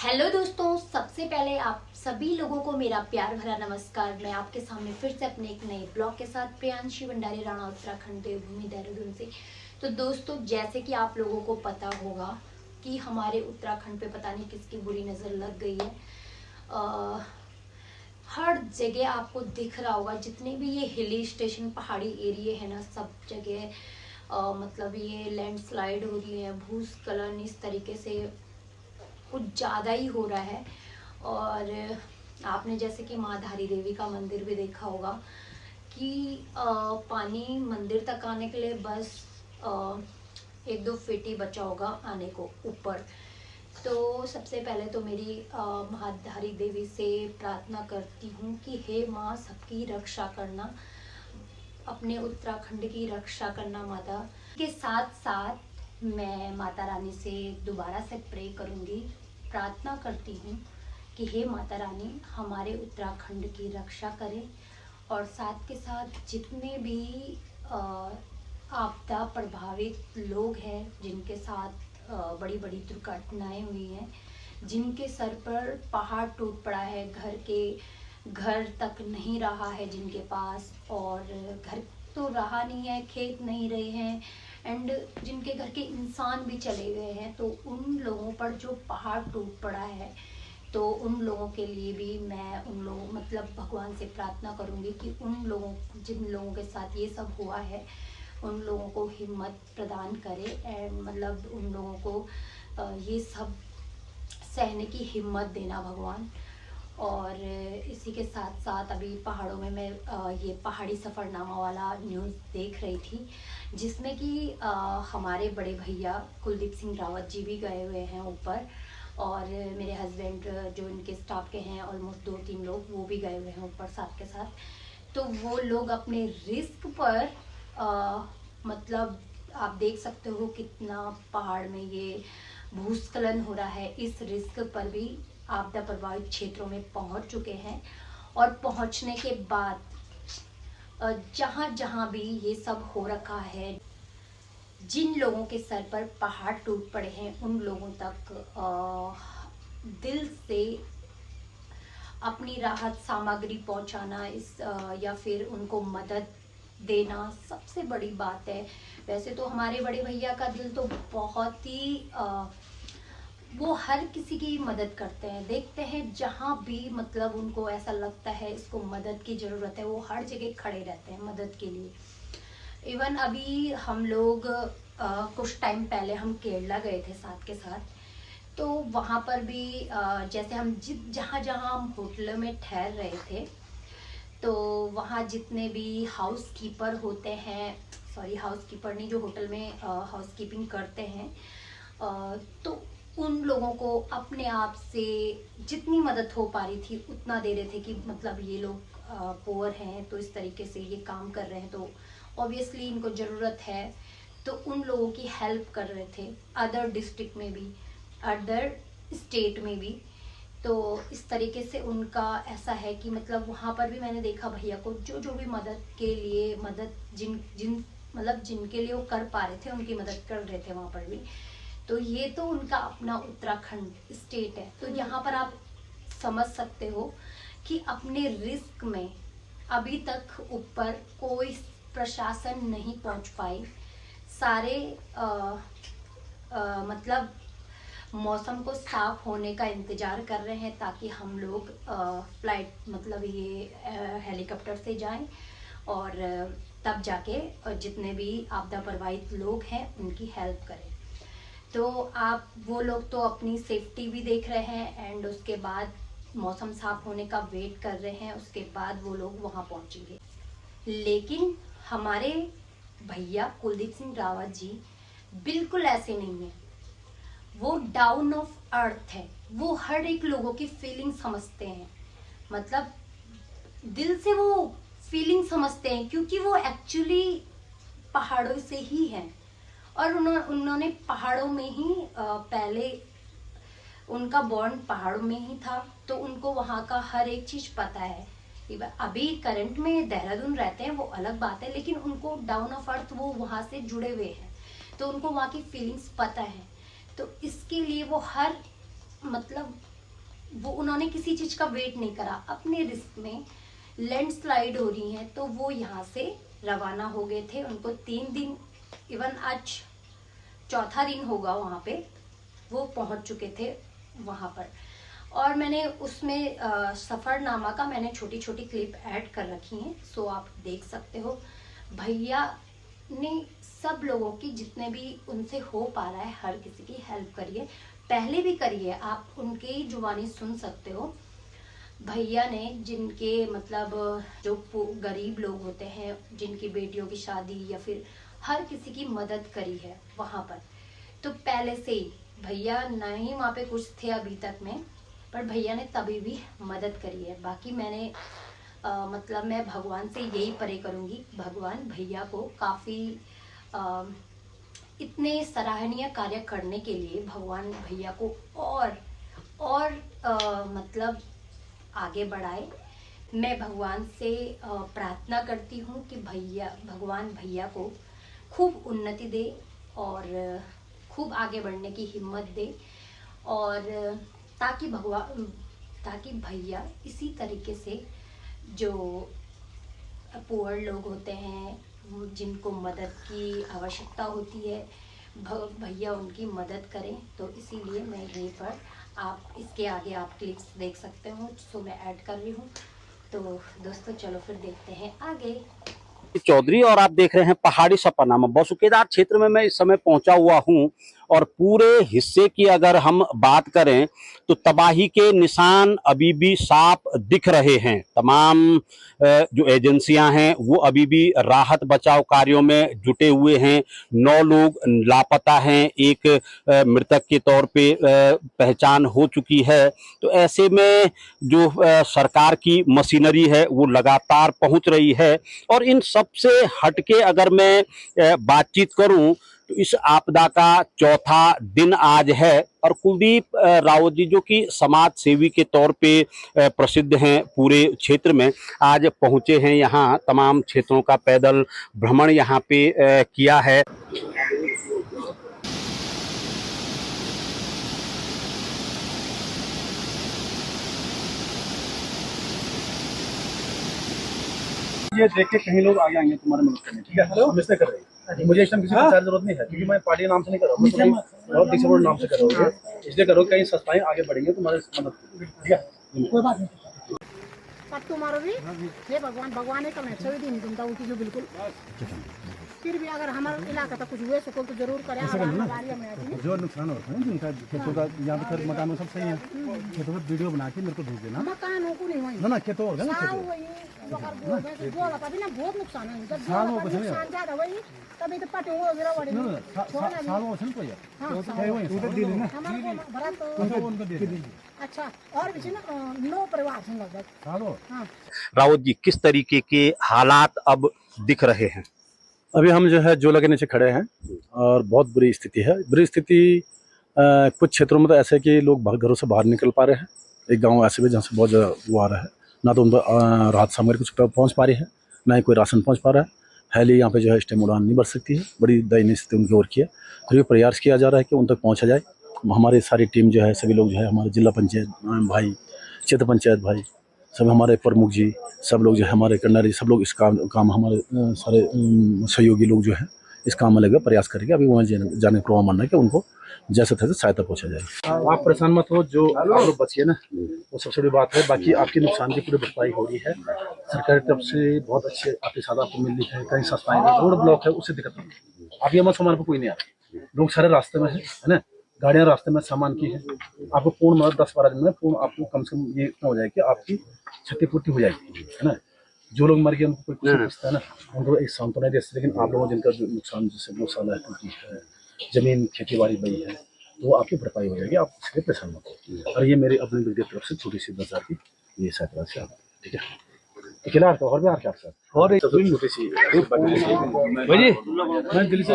Hello दोस्तों, सबसे पहले आप सभी लोगों को मेरा प्यार भरा नमस्कार। मैं आपके सामने फिर से अपने एक नए ब्लॉग के साथ प्रियांशी भंडारी, राणा, उत्तराखंड, देवभूमि, देहरादून से। तो दोस्तों, जैसे कि आप लोगों को पता होगा कि हमारे उत्तराखंड पे पता नहीं किसकी बुरी नज़र लग गई है। हर जगह आपको दिख रहा होगा, जितने भी ये हिली स्टेशन पहाड़ी एरिया है ना, सब जगह मतलब ये लैंडस्लाइड हो रही है, भूस्खलन इस तरीके से कुछ ज़्यादा ही हो रहा है। और आपने जैसे कि माँ धारी देवी का मंदिर भी देखा होगा कि पानी मंदिर तक आने के लिए बस एक दो फीट ही बचा होगा आने को ऊपर। तो सबसे पहले तो मेरी माँ धारी देवी से प्रार्थना करती हूँ कि हे माँ, सबकी रक्षा करना, अपने उत्तराखंड की रक्षा करना माता। के साथ साथ मैं माता रानी से दोबारा से प्रे करूँगी, प्रार्थना करती हूँ कि हे माता रानी, हमारे उत्तराखंड की रक्षा करें। और साथ के साथ जितने भी आपदा प्रभावित लोग हैं, जिनके साथ बड़ी बड़ी दुर्घटनाएं हुई हैं, जिनके सर पर पहाड़ टूट पड़ा है, घर तक नहीं रहा है जिनके पास, और घर तो रहा नहीं है, खेत नहीं रहे हैं, एंड जिनके घर के इंसान भी चले गए हैं, तो उन लोगों पर जो पहाड़ टूट पड़ा है, तो उन लोगों के लिए भी मैं उन लोगों मतलब भगवान से प्रार्थना करूंगी कि उन लोगों, जिन लोगों के साथ ये सब हुआ है, उन लोगों को हिम्मत प्रदान करे, एंड मतलब उन लोगों को ये सब सहने की हिम्मत देना भगवान। और इसी के साथ साथ अभी पहाड़ों में मैं ये पहाड़ी सफ़रनामा वाला न्यूज़ देख रही थी, जिसमें कि हमारे बड़े भैया कुलदीप सिंह रावत जी भी गए हुए हैं ऊपर, और मेरे हस्बैंड जो इनके स्टाफ के हैं ऑलमोस्ट 2-3 लोग, वो भी गए हुए हैं ऊपर साथ के साथ। तो वो लोग अपने रिस्क पर मतलब आप देख सकते हो कितना पहाड़ में ये भूस्खलन हो रहा है, इस रिस्क पर भी आपदा प्रभावित क्षेत्रों में पहुंच चुके हैं। और पहुंचने के बाद जहां जहां भी ये सब हो रखा है, जिन लोगों के सर पर पहाड़ टूट पड़े हैं, उन लोगों तक दिल से अपनी राहत सामग्री पहुंचाना या फिर उनको मदद देना सबसे बड़ी बात है। वैसे तो हमारे बड़े भैया का दिल तो बहुत ही वो हर किसी की मदद करते हैं, देखते हैं जहाँ भी मतलब उनको ऐसा लगता है इसको मदद की ज़रूरत है, वो हर जगह खड़े रहते हैं मदद के लिए। इवन अभी हम लोग कुछ टाइम पहले हम केरला गए थे साथ के साथ, तो वहाँ पर भी जैसे हम जहाँ जहाँ हम होटल में ठहर रहे थे, तो वहाँ जितने भी हाउस कीपर होते हैं, सॉरी हाउस कीपर नहीं, जो होटल में हाउस कीपिंग करते हैं, तो उन लोगों को अपने आप से जितनी मदद हो पा रही थी उतना दे रहे थे कि मतलब ये लोग पुअर हैं, तो इस तरीके से ये काम कर रहे हैं, तो ऑब्वियसली इनको ज़रूरत है, तो उन लोगों की हेल्प कर रहे थे। अदर डिस्ट्रिक्ट में भी, अदर स्टेट में भी, तो इस तरीके से उनका ऐसा है कि मतलब वहाँ पर भी मैंने देखा भैया को जो भी मदद के लिए मतलब जिनके लिए वो कर पा रहे थे उनकी मदद कर रहे थे वहाँ पर भी। तो ये तो उनका अपना उत्तराखंड स्टेट है, तो यहाँ पर आप समझ सकते हो कि अपने रिस्क में अभी तक ऊपर कोई प्रशासन नहीं पहुँच पाए। सारे मतलब मौसम को साफ होने का इंतजार कर रहे हैं, ताकि हम लोग फ्लाइट मतलब ये हेलीकॉप्टर से जाएं, और तब जाके जितने भी आपदा प्रभावित लोग हैं उनकी हेल्प करें। तो आप वो लोग तो अपनी सेफ्टी भी देख रहे हैं, एंड उसके बाद मौसम साफ होने का वेट कर रहे हैं, उसके बाद वो लोग वहाँ पहुँचेंगे। लेकिन हमारे भैया कुलदीप सिंह रावत जी बिल्कुल ऐसे नहीं है, वो डाउन ऑफ अर्थ है, वो हर एक लोगों की फीलिंग समझते हैं, मतलब दिल से वो फीलिंग समझते हैं, क्योंकि वो एक्चुअली पहाड़ों से ही हैं, और उन्होंने पहाड़ों में ही पहले उनका बॉर्न पहाड़ों में ही था, तो उनको वहाँ का हर एक चीज़ पता है। अभी करंट में देहरादून रहते हैं, वो अलग बात है, लेकिन उनको डाउन ऑफ अर्थ वो वहाँ से जुड़े हुए हैं, तो उनको वहाँ की फीलिंग्स पता है। तो इसके लिए वो हर मतलब वो उन्होंने किसी चीज़ का वेट नहीं करा, अपने रिस्क में लैंडस्लाइड हो रही हैं तो वो यहाँ से रवाना हो गए थे। उनको 3 दिन, इवन आज चौथा दिन होगा वहाँ पे, वो पहुँच चुके थे वहाँ पर। और मैंने उसमें सफ़रनामा का मैंने छोटी छोटी क्लिप ऐड कर रखी हैं, सो आप देख सकते हो। भैया ने सब लोगों की, जितने भी उनसे हो पा रहा है, हर किसी की हेल्प करिए, पहले भी करिए, आप उनकी जुबानी सुन सकते हो। भैया ने जिनके मतलब जो गरीब लोग होते हैं, जिनकी बेटियों की शादी या फिर हर किसी की मदद करी है वहाँ पर, तो पहले से ही भैया नहीं वहाँ पे कुछ थे अभी तक में, पर भैया ने तभी भी मदद करी है। बाकी मैंने मतलब मैं भगवान से यही प्रे करूँगी, भगवान भैया को काफ़ी इतने सराहनीय कार्य करने के लिए भगवान भैया को और मतलब आगे बढ़ाए। मैं भगवान से प्रार्थना करती हूँ कि भगवान भैया को खूब उन्नति दे और खूब आगे बढ़ने की हिम्मत दे, और ताकि भैया इसी तरीके से जो पुअर लोग होते हैं, जिनको मदद की आवश्यकता होती है, भैया उनकी मदद करें। तो इसीलिए मैं यहीं पर, आप इसके आगे आप क्लिप्स देख सकते हो, सो मैं ऐड कर रही हूँ। तो दोस्तों चलो फिर देखते हैं आगे। चौधरी और आप देख रहे हैं पहाड़ी सफरनामा। बसुकेदार क्षेत्र में मैं इस समय पहुंचा हुआ हूं और पूरे हिस्से की अगर हम बात करें तो तबाही के निशान अभी भी साफ दिख रहे हैं। तमाम जो एजेंसियां हैं वो अभी भी राहत बचाव कार्यों में जुटे हुए हैं। 9 लोग लापता हैं, एक मृतक के तौर पे पहचान हो चुकी है। तो ऐसे में जो सरकार की मशीनरी है वो लगातार पहुंच रही है। और इन सब से हटके अगर मैं बातचीत करूं तो इस आपदा का चौथा दिन आज है और कुलदीप रावत जी जो कि समाज सेवी के तौर पे प्रसिद्ध हैं पूरे क्षेत्र में, आज पहुंचे हैं यहाँ। तमाम क्षेत्रों का पैदल भ्रमण यहाँ पे किया है। ये देख के कहीं लोग आगे आएंगे तुम्हारे मदद करने, ठीक है? हम इसलिए कर रहे हैं, मुझे इस टाइम किसी की जरूरत नहीं है, क्योंकि मैं पार्टी नाम से नहीं कर रहा हूँ, बहुत डिसेबल्ड नाम से कर रहा हूँ। इसलिए करो कहीं संस्थाएं आगे बढ़ेंगे तुम्हारे मदद, ठीक है? कोई बात नहीं। तुम्हारा भी हे भगवान, भगवान का मैं सभी दिन तुम उनकी जो बिल्कुल, फिर भी अगर हमारे इलाका तक कुछ हुए सको तो जरूर करें। जो नुकसान होता है जिनका खेतों का, यहाँ पे फिर मकानों सब सही है, खेतों में वीडियो बना के मेरे को भेज देना। मकानों को नहीं हुई ना खेतों होगा ना, बहुत नुकसान है, नुकसान ज्यादा हुई तभी तो पटे अच्छा। और भी ना 9 परिवार से लगभग। रावत जी, किस तरीके के हालात अब दिख रहे हैं? अभी हम जो है जोला के नीचे खड़े हैं और बहुत बुरी स्थिति है। बुरी स्थिति कुछ क्षेत्रों में तो ऐसे कि लोग घरों से बाहर निकल पा रहे हैं। एक गांव ऐसे भी जहाँ से बहुत ज़्यादा वो आ रहा है, ना तो उन पर राहत सामग्री कुछ पहुँच पा रही है, ना ही कोई राशन पहुँच पा रहा है। हैली यहाँ पे जो है इस टाइम उड़ान नहीं बढ़ सकती है। बड़ी दयनीय स्थिति उनकी ओर की है। फिर भी प्रयास किया जा रहा है कि उन तक पहुँचा जाए। हमारी सारी टीम जो है, सभी लोग जो है, हमारे जिला पंचायत भाई, क्षेत्र पंचायत भाई, सब हमारे प्रमुख जी, सब लोग जो है, हमारे कंडारी, सब लोग इस काम हमारे सारे सहयोगी लोग जो है इस काम में लगे, प्रयास करेंगे। अभी वहाँ जाने का मानना है कि उनको जैसे तैसे सहायता पहुँचा जाए। आप परेशान मत हो, जो आप लोग बचिए ना, वो सबसे बड़ी बात है। बाकी आपके नुकसान की पूरी भरपाई हो रही है। सरकार की तरफ से बहुत अच्छे आपके साथ आपको मिल रही है। कहीं सस्ताएं, रोड ब्लॉक है, उससे दिक्कत नहीं। आप ये मत सामान पर कोई नहीं आ रहा, लोग सारे रास्ते में है ना, गाड़ियाँ रास्ते में सामान की है। आपको पूर्ण मतलब 10-12 दिन में पूर्ण आपको कम से कम ये इतना हो जाए कि आपकी क्षतिपूर्ति हो जाएगी, है ना। जो लोग मर गए उनको कोई कुछ नहीं पूछता है ना, उनको एक सांत्वना दे। लेकिन आप लोगों जिनका जो नुकसान, जैसे मौसला टूटी है, जमीन खेती बाड़ी बही है, तो वो आपकी भरपाई हो जाएगी। आप इसलिए परेशान मत हो। और ये मेरी अपनी व्यक्तिगत तरफ से छोटी सी 10,000 की ये सहायता से आप, ठीक है? अकेला तो और भी आपके साथ और एक छोटी सी भाई, मैं दिल्ली से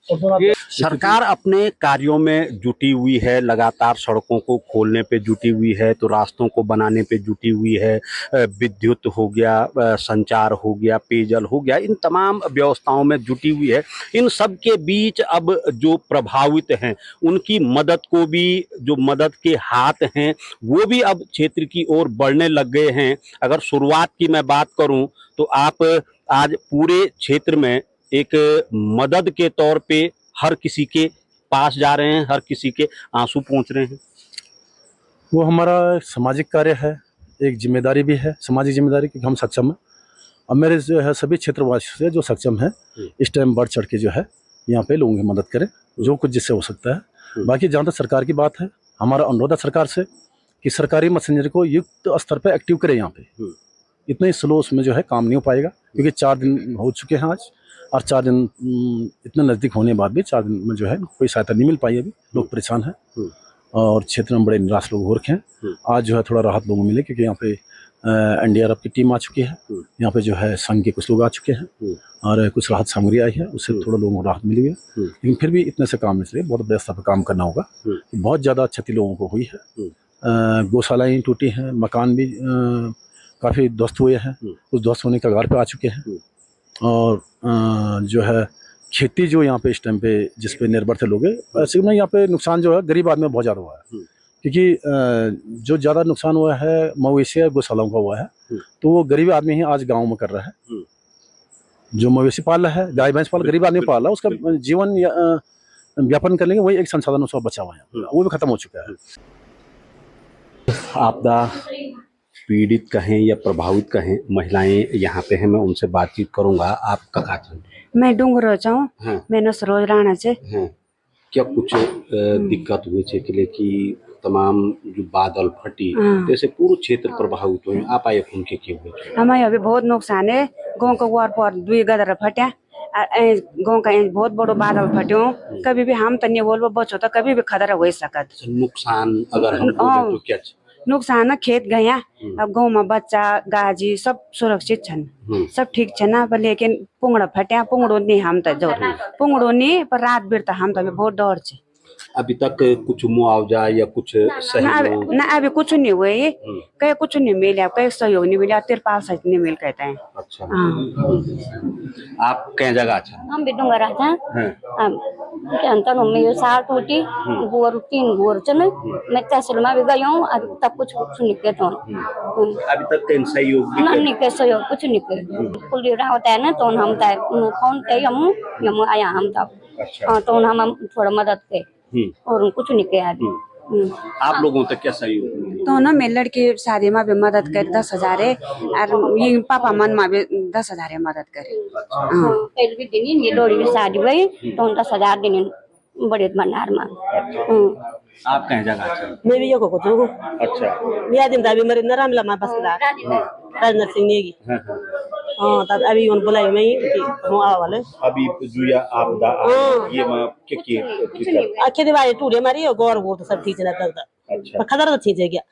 ये सरकार अपने कार्यों में जुटी हुई है, लगातार सड़कों को खोलने पे जुटी हुई है, तो रास्तों को बनाने पे जुटी हुई है, विद्युत हो गया, संचार हो गया, पेयजल हो गया, इन तमाम व्यवस्थाओं में जुटी हुई है। इन सब के बीच अब जो प्रभावित हैं उनकी मदद को भी, जो मदद के हाथ हैं वो भी अब क्षेत्र की ओर बढ़ने लग गए हैं। अगर शुरुआत की मैं बात करूं तो आप आज पूरे क्षेत्र में एक मदद के तौर पे हर किसी के पास जा रहे हैं, हर किसी के आंसू पहुंच रहे हैं। वो हमारा सामाजिक कार्य है, एक जिम्मेदारी भी है, सामाजिक जिम्मेदारी कि हम सक्षम हैं। और मेरे जो है सभी क्षेत्रवासी से जो सक्षम है इस टाइम बढ़ चढ़ के जो है यहाँ पे लोगों की मदद करें, जो कुछ जिससे हो सकता है। बाकी जहाँ तक सरकार की बात है, हमारा अनुरोध है सरकार से कि सरकारी मशीनरी को युक्त स्तर पर एक्टिव करें। यहाँ पे इतने स्लो उसमें जो है काम नहीं हो पाएगा, क्योंकि 4 दिन हो चुके हैं आज, और 4 दिन इतने नज़दीक होने के बाद भी 4 दिन में जो है कोई सहायता नहीं मिल पाई। अभी लोग परेशान हैं और क्षेत्र में बड़े निराश लोग हो रखे हैं। आज जो है थोड़ा राहत लोगों को मिले, क्योंकि यहाँ पे NDRF की टीम आ चुकी है, यहाँ पे जो है संघ के कुछ लोग आ चुके हैं और कुछ राहत सामग्री आई है, उससे थोड़ा लोगों को राहत मिली है। लेकिन फिर भी इतने से काम नहीं चले, बहुत बड़े स्तर पर काम करना होगा। बहुत ज़्यादा क्षति लोगों को हुई है, गौशालाएँ टूटी हैं, मकान भी काफ़ी ध्वस्त हुए हैं, उस ध्वस्त होने के कगार पे आ चुके हैं। और जो है खेती जो यहाँ पे इस टाइम पे जिस पे निर्भर थे लोग, ऐसे में यहाँ पे नुकसान जो है गरीब आदमी में बहुत ज़्यादा हुआ है, क्योंकि जो ज़्यादा नुकसान हुआ है मवेशी गौशालाओं का हुआ है, तो वो गरीब आदमी ही आज गाँव में कर रहा है। जो मवेशी पाल रहा है, गाय भैंस पाल गरीब आदमी पाल रहा है, उसका जीवन व्यापन करने के वही एक संसाधन उसका बचा हुआ है, वो भी खत्म हो चुका है। आपदा पीड़ित कहें या प्रभावित कहें महिलाएं यहाँ पे हैं, मैं उनसे बातचीत करूंगा। आप कहाँ थे? मैं डूंगरो चाहूँ। हाँ। मैंने सरोज राणा से। हाँ। क्या कुछ दिक्कत हुई छे कि तमाम जो बादल फटी जैसे पूरा क्षेत्र प्रभावित हुए, आप आए उनके क्यों हुए? हमारे अभी बहुत नुकसान है, गाँव का वार पर 2 गदर फटा, गाँव का बहुत बड़ो बादल फटो, कभी भी हम तन्य बोल बचो तो कभी भी खतरा हो सकत। नुकसान अगर हम बोले तो क्या नुकसान खेत गया, अब गाँव में बच्चा गाजी सब सुरक्षित छन, सब ठीक छन, पर लेकिन पुंगड़ा फटा, पुंगड़ो नहीं हम तो जो पुंगड़ो नहीं, पर रात भर तो हम तो अभी बहुत डर छे। अभी तक कुछ मुआवजा या कुछ सहयोग? ना अभी कुछ नहीं हुए, कहीं कुछ नहीं मिला, कहीं सहयोग नहीं मिला, तिरपाल सच नहीं मिल कहते हैं। अच्छा। आप कहीं जगह अच्छा? हम भी डूंगरा था। अंतर में ये साल टूटी, गोर 3 गोर चले, मैं तहसील में भी गई हूँ, अभी तक कुछ नहीं तो अभी तक कहीं सहयोग नहीं के सहयोग कुछ नहीं के कुल रहा होता है ना, तो हम फोन के हम आया हम तब, तो हम थोड़ा मदद के और कुछ नहीं किया अभी। आप लोगों तक क्या सहयोग? तो ना मैं लड़की शादी में भी मदद कर 10,000 है, और ये पापा मन में भी 10,000 है मदद करे। पहले भी दिन ये लोड़ी की शादी हुई तो 10,000 दिन बड़े भंडार में। आप कहीं जगह? मैं भी को तो। अच्छा। मैं आदिम दाबी मरे नराम लमा बसदार राजनाथ सिंह नेगी। हां तब अभी उन बुलाए मैं कि हम आवा वाले अभी जुया आपदा ये मैं के आखे दिवाली टूटे मारी और गौर वो तो सब ठीक चला तक। अच्छा। खतर तो ठीक है क्या?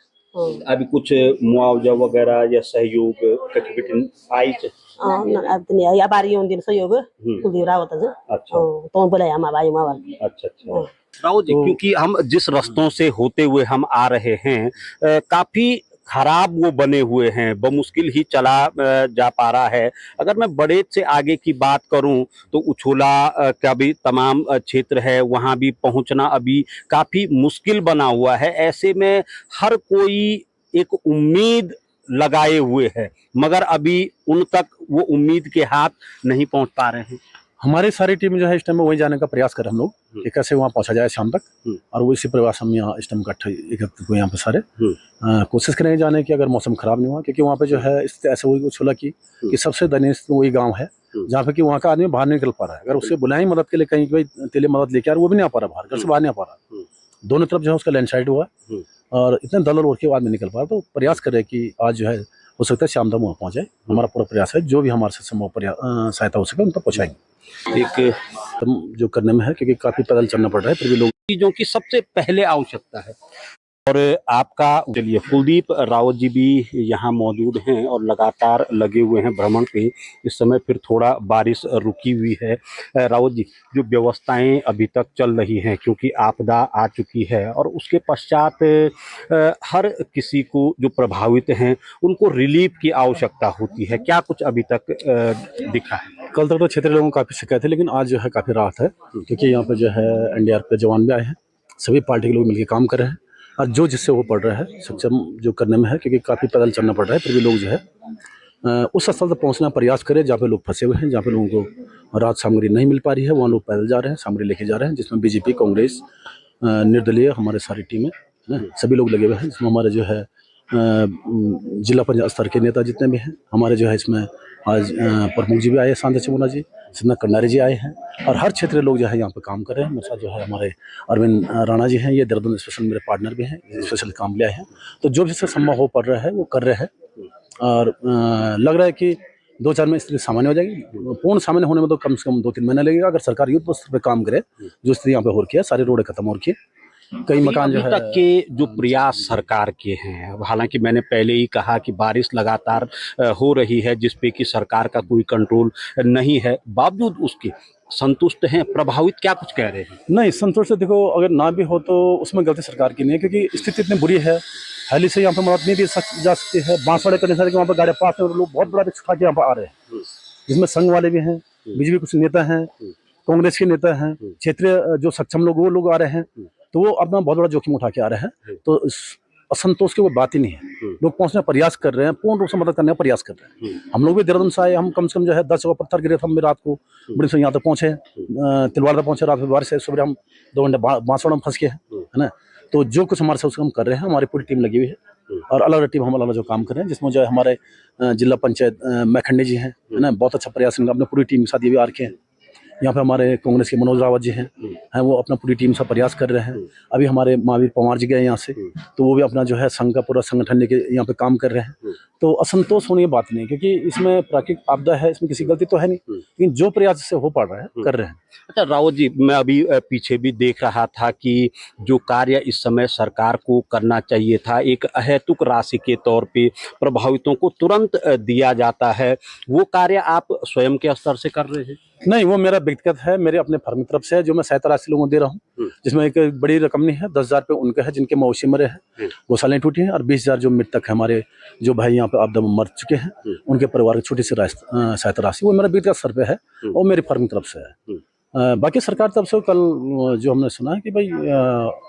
अभी कुछ मुआवजा वगैरह या सहयोग कटिबिटिन आई छे? हां अब तो नहीं अब आ रही उन दिन सहयोग कुलदीप रावत से। अच्छा। तो बुलाया हम भाई मावा। अच्छा अच्छा। राव जी, क्योंकि हम जिस रास्तों से होते हुए हम आ रहे हैं काफी खराब वो बने हुए हैं, बमुश्किल ही चला जा पा रहा है। अगर मैं बड़े से आगे की बात करूं तो उछोला का भी तमाम क्षेत्र है, वहां भी पहुंचना अभी काफी मुश्किल बना हुआ है। ऐसे में हर कोई एक उम्मीद लगाए हुए है, मगर अभी उन तक वो उम्मीद के हाथ नहीं पहुंच पा रहे हैं। हमारी सारी टीम जो है इस टाइम में वहीं जाने का प्रयास कर रहे हम लोग कि कैसे वहाँ पहुँचा जाए शाम तक, और वो इसी प्रयास हम यहाँ इस टाइम इकट्ठे एकत्रित हुए यहाँ पे सारे। कोशिश करेंगे जाने की, अगर मौसम खराब नहीं हुआ, क्योंकि वहाँ पे जो है इस ऐसे हुई उछला की कि सबसे दयनीय वही गाँव है जहाँ पे कि वहाँ का आदमी बाहर नहीं निकल पा रहा है। अगर उससे बुलाएं मदद के लिए कहीं कोई तेले मदद लेके आ रहा, वो भी नहीं आ पा रहा, बाहर घर से बाहर नहीं आ पा रहा। दोनों तरफ जो है उसका लैंडस्लाइड हुआ और इतने दल और के आदमी निकल पा रहा। तो प्रयास कर रहे हैं कि आज जो है हो सकता है शाम तक वहाँ पहुँच जाए। हमारा पूरा प्रयास है, जो भी हमारे से संभव सहायता हो सके उन तक पहुँचाएंगे। एक जो करने में है, क्योंकि काफी पैदल चलना पड़ रहा है, फिर भी लोग चीजों की सबसे पहले आवश्यकता है और आपका चलिए कुलदीप रावत जी भी यहाँ मौजूद हैं और लगातार लगे हुए हैं भ्रमण पे। इस समय फिर थोड़ा बारिश रुकी हुई है। रावत जी, जो व्यवस्थाएं अभी तक चल रही हैं क्योंकि आपदा आ चुकी है और उसके पश्चात हर किसी को जो प्रभावित हैं उनको रिलीफ की आवश्यकता होती है, क्या कुछ अभी तक दिखा है? कल तक तो क्षेत्रीय लोगों को काफ़ी शिकायत है, लेकिन आज जो है काफ़ी राहत है, क्योंकि यहाँ पे जो है एनडीआरएफ के जवान भी आए हैं, सभी पार्टी के लोग मिलकर काम कर रहे हैं और जो जिससे वो पड़ रहा है सक्षम जो करने में है, क्योंकि काफ़ी पैदल चलना पड़ रहा है, फिर भी लोग जो है उस स्थल तक पहुँचना प्रयास करें जहाँ पे लोग फंसे हुए हैं, जहाँ पे लोगों को राहत सामग्री नहीं मिल पा रही है, वहाँ लोग पैदल जा रहे हैं, सामग्री लेके जा रहे हैं, जिसमें बीजेपी, कांग्रेस, निर्दलीय हमारे सारी टीमें सभी लोग लगे हुए हैं, जिसमें हमारे जो है जिला पंचायत स्तर के नेता जितने भी हैं हमारे जो है इसमें आज प्रमुख जी भी आए हैं, शांति चमुना जी, सिन्हा कंडारी जी आए हैं और हर क्षेत्रीय लोग जो है यहाँ पे काम कर रहे हैं। मेरे साथ जो है हमारे अरविंद राणा जी हैं, ये देहरादून स्पेशल मेरे पार्टनर भी हैं, स्पेशल काम ले आए हैं। तो जो भी इससे संभव हो पड़ रहा है वो कर रहे हैं और लग रहा है कि 2-4 में स्थिति सामान्य हो जाएगी। पूर्ण सामान्य होने में तो कम से कम 2-3 महीने लगेगा, अगर सरकार युद्ध स्तर पर काम करे, जो स्थिति यहाँ पे हो रखी है, सारी रोडें खत्म हो रखी है, कई मकान जो अभी है तक के जो प्रयास सरकार के हैं, अब हालांकि मैंने पहले ही कहा कि बारिश लगातार हो रही है जिसपे कि सरकार का कोई कंट्रोल नहीं है, बावजूद उसके संतुष्ट हैं, प्रभावित क्या कुछ कह रहे हैं? नहीं, संतोष से देखो, अगर ना भी हो तो उसमें गलती सरकार की नहीं है, क्योंकि स्थिति इतनी बुरी है, हैली से यहाँ पे मदद नहीं दी जा सकती है, बांसवाड़े करने से वहाँ पर गाड़ियाँ पास है, लोग बहुत बड़ा रिस्क उठा के यहाँ पर आ रहे हैं, जिसमें संघ वाले भी हैं, बीजेपी कुछ नेता हैं, कांग्रेस के नेता हैं, क्षेत्रीय जो सक्षम लोग वो लोग आ रहे हैं, तो वो अपना बहुत बड़ा जोखिम उठा के आ रहे हैं। तो असंतोष की वो बात ही नहीं है, लोग पहुंचने का प्रयास कर रहे हैं, पूर्ण रूप से मदद करने का प्रयास कर रहे हैं। हम लोग भी देहरादून से आए, हम कम से कम जो है 10 जगह पत्थर गिरे थे, हम भी रात को बड़ी से यहाँ तक पहुंचे, तिलवाड़ा तक पहुंचे, रात में बारिश से सुबह हम 2 घंटे बांसवाड़ा में फंस गए है ना। तो जो कुछ हमारे से उसको हम कर रहे हैं, हमारी पूरी टीम लगी हुई है और अलग अलग टीम हम अलग जो काम कर रहे हैं, जिसमें जो है हमारे जिला पंचायत मैखंडे जी हैं, है ना, बहुत अच्छा प्रयास इनका, अपने पूरी टीम के साथ ये भी आ रखे हैं। यहाँ पे हमारे कांग्रेस के मनोज रावत जी हैं, वो अपना पूरी टीम से प्रयास कर रहे हैं। अभी हमारे महावीर पवार जी गए यहाँ से, तो वो भी अपना जो है संघ का पूरा संगठन लेके यहाँ पे काम कर रहे हैं। तो असंतोष होने की बात नहीं, क्योंकि इसमें प्राकृतिक आपदा है, इसमें किसी गलती तो है नहीं, लेकिन जो प्रयास से हो पा रहा है कर रहे हैं। अच्छा रावत जी, मैं अभी पीछे भी देख रहा था कि जो कार्य इस समय सरकार को करना चाहिए था, एक अहेतुक राशि के तौर पे प्रभावितों को तुरंत दिया जाता है, वो कार्य आप स्वयं के स्तर से कर रहे हैं? नहीं, वो मेरा व्यक्तिगत है, मेरे अपने फर्म की तरफ से है, जो मैं सहायता राशि लोगों को दे रहा हूँ, जिसमें एक बड़ी रकम नहीं है, 10,000 रुपये उनके हैं जिनके मवेशी मरे हैं, गौशालाएं टूटी हैं, और 20,000 जो मृतक है हमारे जो भाई यहाँ पे आपदा में मर चुके हैं, उनके परिवार की छोटी सी सहायता राशि, वो मेरा व्यक्तिगत स्तर पे है और मेरी फर्म की तरफ से है। बाकी सरकार तरफ से कल जो हमने सुना है कि भाई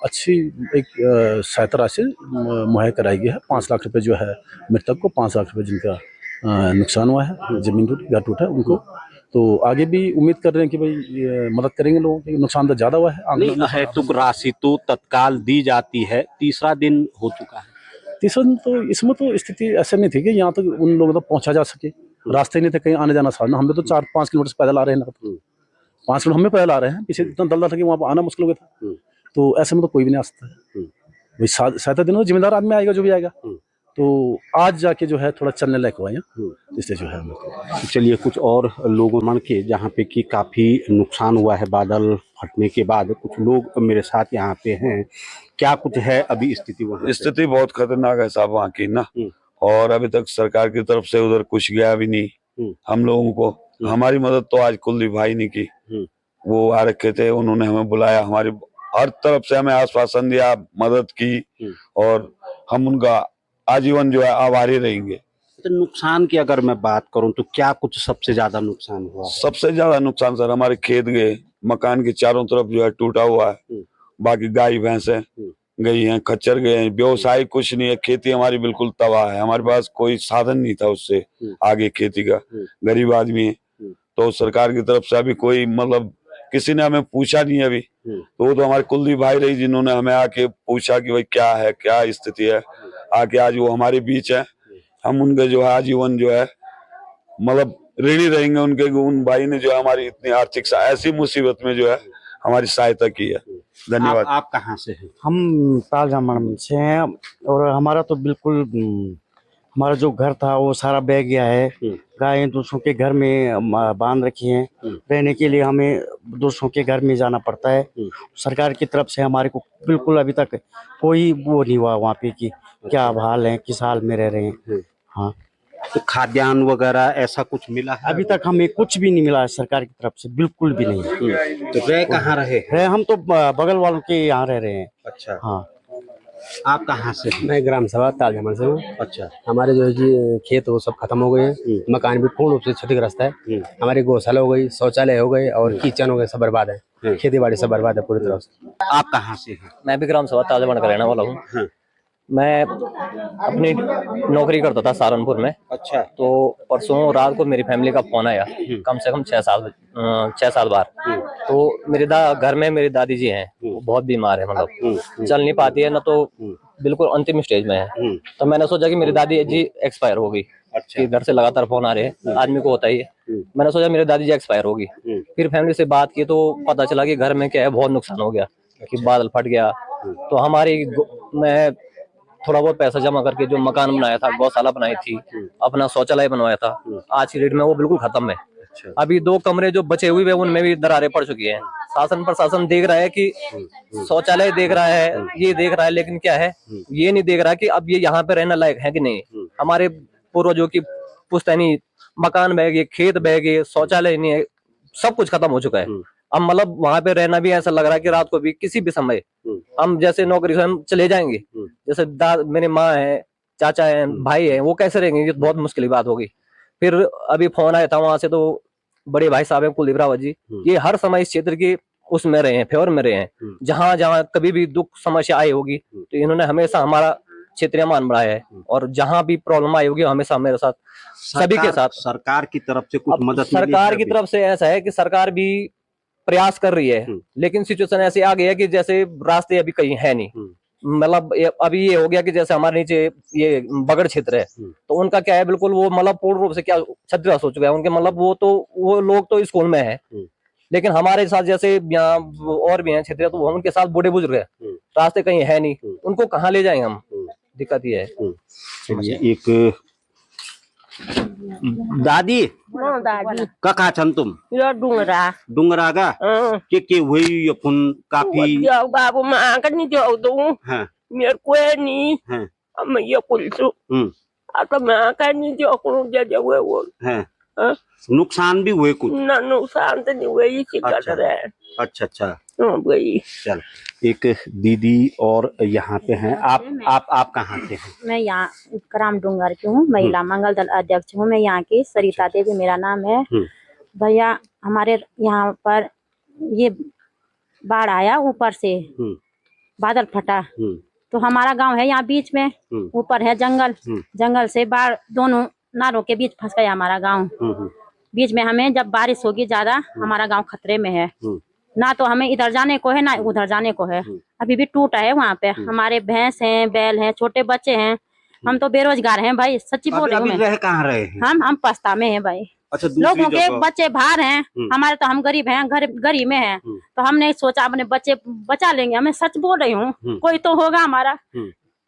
अच्छी एक सहायता राशि मुहैया कराई गई है, 5 लाख रुपए जो है मृतक को, 5 लाख रुपए जिनका नुकसान हुआ है, जमीन टूटी, घर टूटा है उनको। तो आगे भी उम्मीद कर रहे हैं कि भाई मदद करेंगे लोगों की, नुकसान तो ज़्यादा हुआ है। नहीं, अहेतुक राशि तो तत्काल दी जाती है, तीसरा दिन हो चुका है। तीसरा दिन तो इसमें तो स्थिति ऐसे नहीं थी कि यहाँ तक उन लोगों तक पहुँचा जा सके, रास्ते नहीं थे, कहीं आने जाना साधन, हम भी तो 4-5 किलोमीटर से पैदल आ रहे हैं, 5 किलोमीटर हम भी पैदल आ रहे हैं, पीछे इतना दलदल था कि वहाँ पर आना मुश्किल हो गया था। तो ऐसे में तो कोई भी नहीं आ सकता है भाई, सहायता देने जिम्मेदार आदमी आएगा जो भी आएगा। तो आज जाके जो है थोड़ा चलने लायक हुआ यहाँ, इसलिए जो है। चलिए कुछ और लोगों मन के जहाँ पे कि काफ़ी नुकसान हुआ है बादल फटने के बाद, कुछ लोग मेरे साथ यहाँ पे हैं, क्या कुछ है अभी स्थिति वहाँ? स्थिति बहुत खतरनाक है साहब वहाँ की ना, और अभी तक सरकार की तरफ से उधर कुछ गया भी नहीं हम लोगों को। हमारी मदद तो आज कुलदीप भाई ने की, वो आ रखे थे, उन्होंने हमें बुलाया, हमारी हर तरफ से हमें आश्वासन दिया, मदद की, और हम उनका आजीवन जो है आभारी रहेंगे। तो नुकसान की अगर मैं बात करूं तो क्या कुछ सबसे ज्यादा नुकसान हुआ है? सबसे ज्यादा नुकसान सर हमारे खेत गए, मकान के चारों तरफ जो है टूटा हुआ है, बाकी गाय भैंसे गई हैं, खच्चर गए हैं, व्यवसाय कुछ नहीं है, खेती हमारी बिल्कुल तबाह है, हमारे पास कोई साधन नहीं था उससे आगे खेती का, गरीब आदमी है। तो सरकार की तरफ से अभी कोई मतलब किसी ने हमें पूछा नहीं अभी, तो वो तो हमारे कुलदीप भाई रही जिन्होंने हमें आके पूछा कि भाई क्या है, क्या स्थिति है, आके आज वो हमारे बीच है। हम उनके जो है आजीवन जो है मतलब ऋणी रहेंगे उनके, उन भाई ने जो है हमारी इतनी आर्थिक ऐसी मुसीबत में जो है हमारी सहायता की है। धन्यवाद। आप कहाँ से हैं? हम तालजामन से हैं, और हमारा तो बिल्कुल हमारा जो घर था वो सारा बह गया है। गायें दूसरों के घर में बांध रखी हैं। रहने के लिए हमें दूसरों के घर में जाना पड़ता है। सरकार की तरफ से हमारे को बिल्कुल अभी तक कोई वो नहीं हुआ वहाँ पे कि क्या हाल है, किस हाल में रह रहे हैं। हाँ, तो खाद्यान्न वगैरह ऐसा कुछ मिला है? अभी तक हमें कुछ भी नहीं मिला है सरकार की तरफ से, बिल्कुल भी नहीं। तो रह कहाँ रहे? हम तो बगल वालों के यहाँ रह रहे हैं। अच्छा, हाँ। आप कहाँ से? मैं ग्राम सभा तालजमल से हूँ। अच्छा, हमारे जो है जी खेत वो सब खत्म हो गए हैं। मकान भी पूर्ण रूप से क्षतिग्रस्त है। हमारी गौशाला हो गई, शौचालय हो गए और किचन हो गए, सब बर्बाद है। खेती बाड़ी सब बर्बाद है पूरी तरह से। आप कहाँ से हैं? मैं भी ग्राम सभा तालजमल का रहने वाला हूँ। मैं अपनी नौकरी करता था सहारनपुर में। अच्छा, तो परसों रात को मेरी फैमिली का फोन आया, कम से कम 6 साल बाद। तो मेरे घर में मेरी दादी जी हैं, वो बहुत बीमार है, मतलब चल नहीं पाती है ना, तो बिल्कुल अंतिम स्टेज में है। तो मैंने सोचा कि मेरी दादी जी एक्सपायर होगी। अच्छा, कि घर से लगातार फोन आ रहे हैं, आदमी को होता ही है। मैंने सोचा मेरी दादी जी एक्सपायर होगी। फिर फैमिली से बात की तो पता चला कि घर में क्या है, बहुत नुकसान हो गया, कि बादल फट गया। तो मैं थोड़ा बहुत पैसा जमा करके जो मकान बनाया था, गौशाला बनाई थी, अपना शौचालय बनवाया था, आज की डेट में वो बिल्कुल खत्म है। अभी 2 कमरे जो बचे हुए हैं उनमें भी दरारें पड़ चुकी हैं। शासन प्रशासन देख रहा है कि शौचालय देख रहा है, ये देख रहा है, लेकिन क्या है, ये नहीं देख रहा कि अब ये यहाँ पे रहने लायक है कि नहीं। हमारे पूर्वजों की पुश्तैनी मकान बह गए, खेत बह गए, शौचालय नहीं है, सब कुछ खत्म हो चुका है। अब मतलब वहां पे रहना भी ऐसा लग रहा है कि रात को भी किसी भी समय हम जैसे नौकरी से हम चले जाएंगे, जैसे मेरे माँ है, चाचा है, भाई है, वो कैसे रहेंगे, ये तो बहुत मुश्किल बात होगी। फिर अभी फोन आया था वहां से, तो बड़े भाई साहब हैं कुलदीप रावत जी, ये हर समय इस क्षेत्र के उसमें रहे हैं, फेवर में रहे हैं। जहां जहां कभी भी दुख समस्या आई होगी तो इन्होंने हमेशा हमारा क्षेत्रीय मान बढ़ाया है, और जहां भी प्रॉब्लम आई होगी हमेशा मेरे साथ, सभी के साथ। सरकार की तरफ से कुछ मदद मिली है? सरकार की तरफ से ऐसा है कि सरकार भी प्रयास कर रही है, लेकिन सिचुएशन ऐसी आ गई है कि जैसे रास्ते अभी कहीं है नहीं। मतलब अभी ये हो गया कि जैसे हमारे नीचे ये बगड़ क्षेत्र है, तो उनका क्या है, बिल्कुल वो मतलब पूर्ण रूप से क्या क्षतिग्रस्त हो चुका है उनके, मतलब वो लोग तो स्कूल में है, लेकिन हमारे साथ जैसे यहाँ और भी हैं क्षेत्र, तो उनके साथ बूढ़े बुजुर्ग है, रास्ते कहीं है नहीं, उनको कहाँ ले जाएंगे हम, दिक्कत ये है। एक दादी दादी कखा छन् तुम? यो डुंगरा डुंगरागा के हुई यो फुन काफी बाबू माँ का नहीं जाओ दूं मेरे को नहीं हम ये कुलसु आता माँ का नहीं जाओ कौन जा वो नुकसान भी हुए कुछ? ना नुकसान तो नहीं हुए, इसी कर रहे हैं। अच्छा, वही। चल, एक दीदी और यहाँ पे हैं। आप कहाँ से हैं? मैं यहाँ ग्राम डूंगर की हूँ, महिला मंगल दल अध्यक्ष हूँ। मैं यहाँ की सरिता देवी मेरा नाम है। भैया हमारे यहाँ पर ये बाढ़ आया, ऊपर से बादल फटा, तो हमारा गांव है यहाँ बीच में, ऊपर है जंगल, जंगल से बाढ़ दोनों नालों के बीच फंस गया हमारा गांव। बीच में हमें जब बारिश होगी ज्यादा, हमारा गांव खतरे में है, ना तो हमें इधर जाने को है ना उधर जाने को है। अभी भी टूटा है वहाँ पे, हमारे भैंस हैं, बैल हैं, छोटे बच्चे हैं, हम तो बेरोजगार हैं भाई, सच्ची बोल रही हूँ मैं। कहाँ रहे हैं? हम पस्ता में हैं भाई। अच्छा, लोगों के बच्चे बाहर हैं, हमारे तो हम गरीब हैं, गरीब में हैं, तो हमने सोचा अपने बच्चे बचा लेंगे। हमें सच बोल रही हूँ, कोई तो होगा हमारा।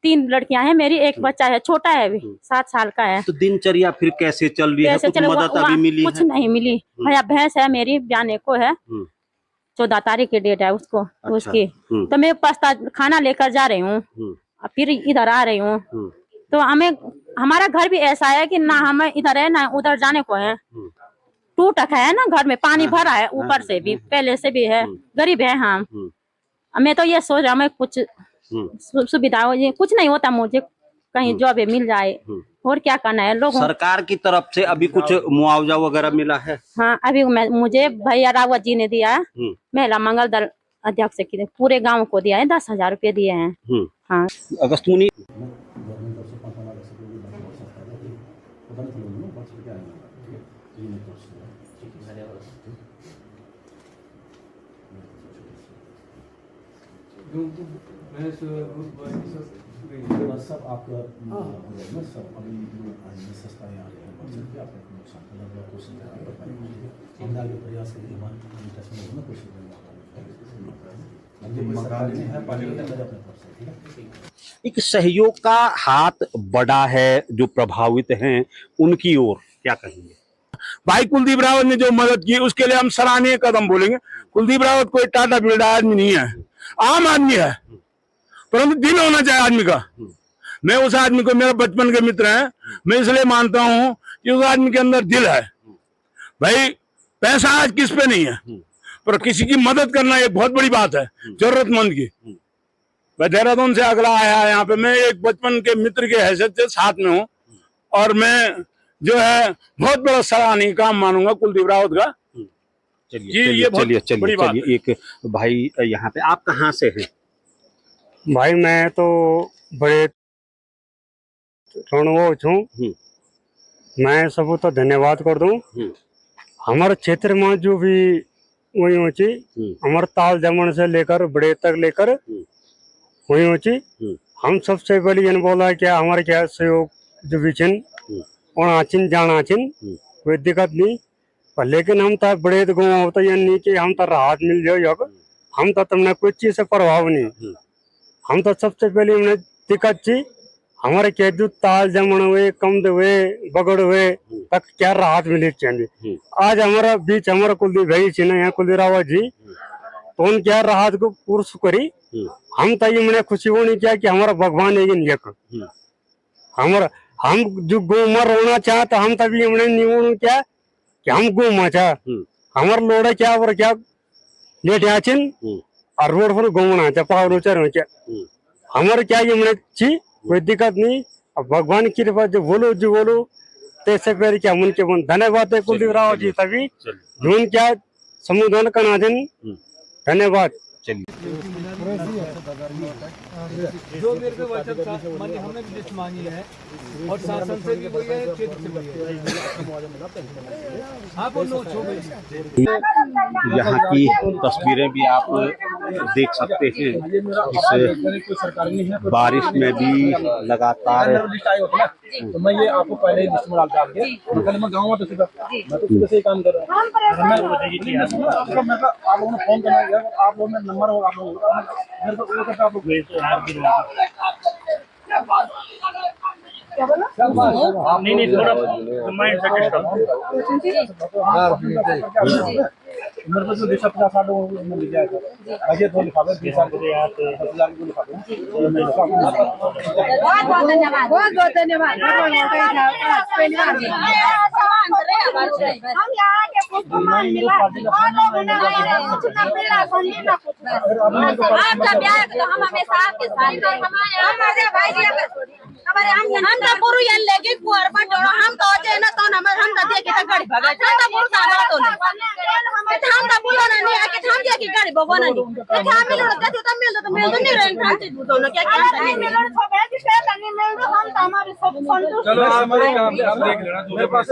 3 लड़कियां हैं मेरी, एक बच्चा है, छोटा है अभी 7 साल का है। तो दिनचर्या फिर कैसे चल रही है? कुछ मदद अभी मिली? कुछ नहीं मिली भैया। भैंस है मेरी, ब्याने को है, 14 तारीख की डेट है उसको। अच्छा, उसकी तो मैं पस्ता खाना लेकर जा रही हूँ, फिर इधर आ रही हूँ। तो हमें हमारा घर भी ऐसा है कि ना हमें इधर है ना उधर जाने को है। टूट रखा है ना, घर में पानी भरा है, ऊपर से भी पहले से भी है, गरीब है हम। मैं तो ये सोच रहा हूँ कुछ सुविधा हो, ये कुछ नहीं होता, मुझे कहीं जॉब मिल जाए, और क्या करना है लोगों। सरकार की तरफ से अभी कुछ मुआवजा वगैरह मिला है? हाँ, अभी मुझे भैया रावत जी ने दिया है, महिला मंगल दल अध्यक्ष की पूरे गांव को दिया है, 10,000 रुपए दिए हैं। हाँ, अगस्त मुनि सब आपका सब अभी सस्ता आ रहे हैं, नुकसान कोशिश प्रयास करिए, कोशिश एक सहयोग का हाथ बढ़ा है जो प्रभावित हैं उनकी ओर, क्या कहेंगे? भाई कुलदीप रावत ने जो मदद की उसके लिए हम सराहनीय कदम बोलेंगे। कुलदीप रावत कोई टाटा बिरला आदमी नहीं है, आम आदमी है, परंतु दिल होना चाहिए आदमी का। मैं उस आदमी को, मेरा बचपन के मित्र हैं, मैं इसलिए मानता हूं कि उस आदमी के अंदर दिल है। भाई पैसा आज किस पे नहीं है, पर किसी की मदद करना एक बहुत बड़ी बात है, जरूरतमंद की। मैं देहरादून से अगला आया है यहाँ पे, मैं एक बचपन के मित्र के हैसियत से साथ में हूँ, और मैं जो है बहुत बड़ा सराहनीय काम मानूंगा कुलदीप रावत का। चलिए एक भाई यहाँ पे, आप कहाँ से हैं? भाई मैं तो बड़े रणवो छूं, मैं सबको तो धन्यवाद कर दूं। हमारे क्षेत्र में जो भी वही ऊंची हमारे ताल जमन से लेकर बड़े तक लेकर वही ऊंची, हम सबसे पहले ये बोला क्या हमारे क्या सहयोग जो भी छिन और आचिन जाना छिन कोई दिक्कत नहीं, पर लेकिन हम तो बड़े तो गाँव होता ये नहीं कि हम तो राहत मिल जाओ योग, हम तो तुमने कुछ चीज से प्रभाव नहीं। हम तो सबसे पहले हमने दिक्कत थी हमारे क्या जो ताल जमन हुए, कमद हुए, बगड़ हुए तक क्या राहत मिली चाहिए। आज हमारा बीच हमारा कुलदीप भाई छी ना यहाँ कुलदीप रावत जी, तो उन क्या राहत को पुरुष करी। हम तो ये मैंने खुशी होनी क्या कि हमारा भगवान एक हमारा हम जो गोमा रोना चाह तो हम तभी हमने निवण क्या कि हम गोमा चाह हमारा लोड़ा क्या और क्या लेट आचिन और रोड पर घूमना चाह पहाड़ चढ़ क्या हमारे क्या ये मैंने छी कोई दिक्कत नहीं। अब भगवान की कृपा जो बोलो तैसे पैर क्या उनके मन धन्यवाद है कुलदीप रावत जी, तभी जो क्या समुदान का नाजन धन्यवाद। जो मेरे पे वचन था माने हमने भी लिस्ट मांगी है और शासन से भी वही है, क्षेत्र से वही है। हाँ बोलो यहाँ की तस्वीरें भी आप देख सकते हैं। इस बारिश में भी लगातार तो मैं ये आपको पहले लिस्ट में डाल के मैं गाँव में तो मैं तो सुबह से ही काम कर रहा हूँ। आप लोगों ने फोन करना है, आप लोगों ने नंबर होगा, आप लोगों आप लोग नहीं थोड़ा माइंड मेरे को जो दिशा 50-60 में लिख जाएगा अजय तो लिखा दो 20 साल के यहाँ से 10,000 को लिखा दो। बहुत धन्यवाद, बहुत धन्यवाद। हम यहाँ के पुष्प मान मिला आपका ब्याह तो हम हमेशा आपके साथ हमारे भाई हमारे हम तो पुरु ये लेके कुआर पर डोरो हम तो अजय ना तो हम तो देखे तो गाड़ी भगा हम तो पुरु सारा तो हम तो बोलो ना नहीं आके हम देखे गाड़ी भगवान नहीं हम मिलो तो मिल नहीं रहे हम से दोनों क्या क्या मिलो तो बैठ के नहीं मिल तो हम तो हमारे सब संतुष्ट। चलो हमारे काम आप देख लेना, मेरे पास